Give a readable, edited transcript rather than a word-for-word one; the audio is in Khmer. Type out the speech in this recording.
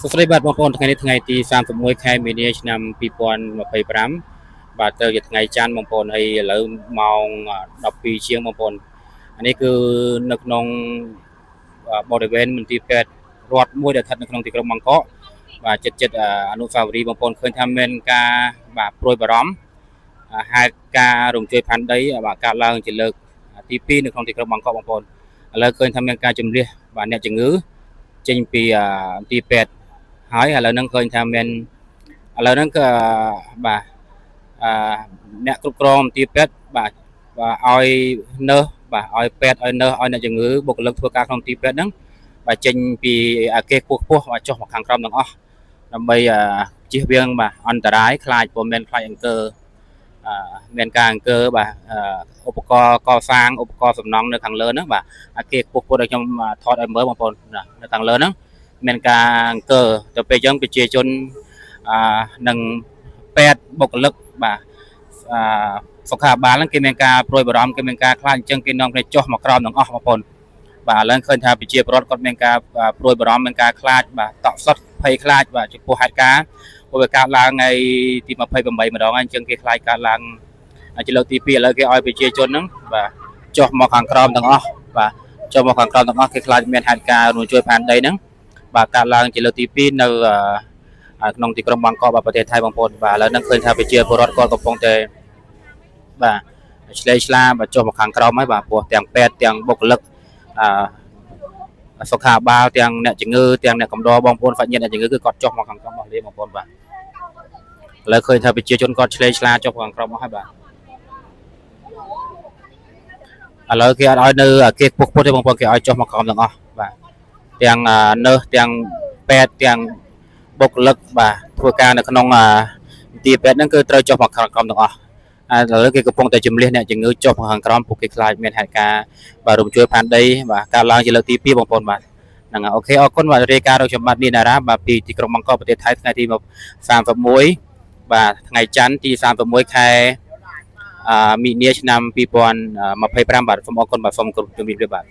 សួស្តីបាទបងប្អូនថ្ងៃនេះថ្ងៃទី31ខែមីនាឆ្នាំ2025បាទទៅជាថ្ងៃច័ន្ទបងប្អូនហើយឥឡូវម៉ោង12ជាងបងប្អូននេះគឺនៅក្នុងបរិវេណមន្ទីរពេទ្យរដ្ឋមួយដែលស្ថិតនៅក្នុងទីក្រុងបាងកកបាទចិត្តអនុស្សាវរីយ៍បងប្អូនឃើញថាមានការបាទព្រួយបារម្ភហេតុការរំជួយផែនដីបាទកើតឡើងជាលើកទី2នៅក្នុងទីក្រុងបាងកកបងប្អូនឥឡូវឃើញថាមានការជំនះបាទអ្នកជំងឺចេញពីមន្ទីរពេទ្យហើយឥឡូវហ្នឹងឃើញថាមានឥឡូវហ្នឹងក៏បាទអ្នកគ្រប់គ្រងមន្ទីរពេទ្យបាទឲ្យនៅបាទឲ្យពេទ្យឲ្យនៅឲ្យអ្នកជំងឺបុគ្គលិកធ្វើការក្នុងមន្ទីរពេទ្យហ្នឹងបាទចេញពីអាគារខ្ពស់បាទចុះមកខាងក្រោមទាំងអស់ដើម្បីជៀសវាងបាទអន្តរាយខ្លាចព្រមមានខ្លាចអង្គើមានការអង្គើបាទឧបករណ៍កសាងឧបករណ៍សំណង់នៅខាងលើហ្នឹងបាទអាគារខ្ពស់ដែលខ្ញុំថតឲ្យមើលបងប្អូននៅខាងលើហ្នឹងមានការអង្គើទៅពេលអញ្ចឹងប្រជាជននឹងពេទ្យបុគ្គលិកបាទសុខាភិបាលហ្នឹងគេមានការព្រួយបារម្ភគេមានការខ្លាចអញ្ចឹងគេនាំគ្នាចុះមកក្រោមទាំងអស់បងប្អូនបាទឥឡូវឃើញថាប្រជាពលរដ្ឋគាត់មានការព្រួយបារម្ភមានការខ្លាចបាទតក់សុតភ័យខ្លាចបាទចំពោះហេតុការណ៍ព្រោះវាកើតឡើងថ្ងៃទី28ម្ដងហើយអញ្ចឹងគេខ្លាចកើតឡើងជាលើកទី2ឥឡូវគេឲ្យប្រជាជនហ្នឹងបាទចុះមកខាងក្រោមទាំងអស់បាទចុះមកខាងក្រោមទាំងអស់គេខ្លាចមានហេតុការណ៍រួមជួយផែនដីហ្នឹងបាទកើតឡើងជាលើកទី2នៅក្នុងទីក្រុងបាងកកប្រទេសថៃបងប្អូនបាទឥឡូវហ្នឹងឃើញថាប្រជាពលរដ្ឋគាត់កំពុងតែបាទឆ្លេឆ្លាបាទចុះមកខាងក្រោមហើយបាទព្រោះទាំងពេទ្យទាំងបុគ្គលិកសុខាភិបាលទាំងអ្នកជំងឺទាំងអ្នកកំដរបងប្អូនហ្វាច់ញាតិអ្នកជំងឺគឺគាត់ចុះមកខាងក្រោមអស់លាបងប្អូនបាទឥឡូវឃើញថាប្រជាជនគាត់ឆ្លេឆ្លាចុះខាងក្រោមអស់ហើយបាទឥឡូវគេអត់ឲ្យនៅគេខ្ពស់ទេបងប្អូនគេឲ្យចុះមកក្រោមទាំងអស់បាទទាំងនើសទាំងពេទ្យទាំងបុគ្គលិកបាទធ្វើការនៅក្នុងមន្ទីរពេទ្យហ្នឹងគឺត្រូវចុះមកខាងក្រោមទាំងអស់ឥឡូវគេកំពុងតែជំនះអ្នកជំងឺចុះមកខាងក្រោមពួកគេខ្លាចមានហេតុការណ៍បាទរំជួយផែនដីបាទកើតឡើងជាលើកទី2បងប្អូនបាទហ្នឹងហើយអូខេអរគុណបាទរាយការណ៍របស់ខ្ញុំបាទនីណារ៉ាបាទពីទីក្រុងបាងកកប្រទេសថៃថ្ងៃទី31បាទថ្ងៃច័ន្ទទី31ខែមីនាឆ្នាំ2025បាទសូមអរគុណបាទសូមគោរពជំរាបលាបាទ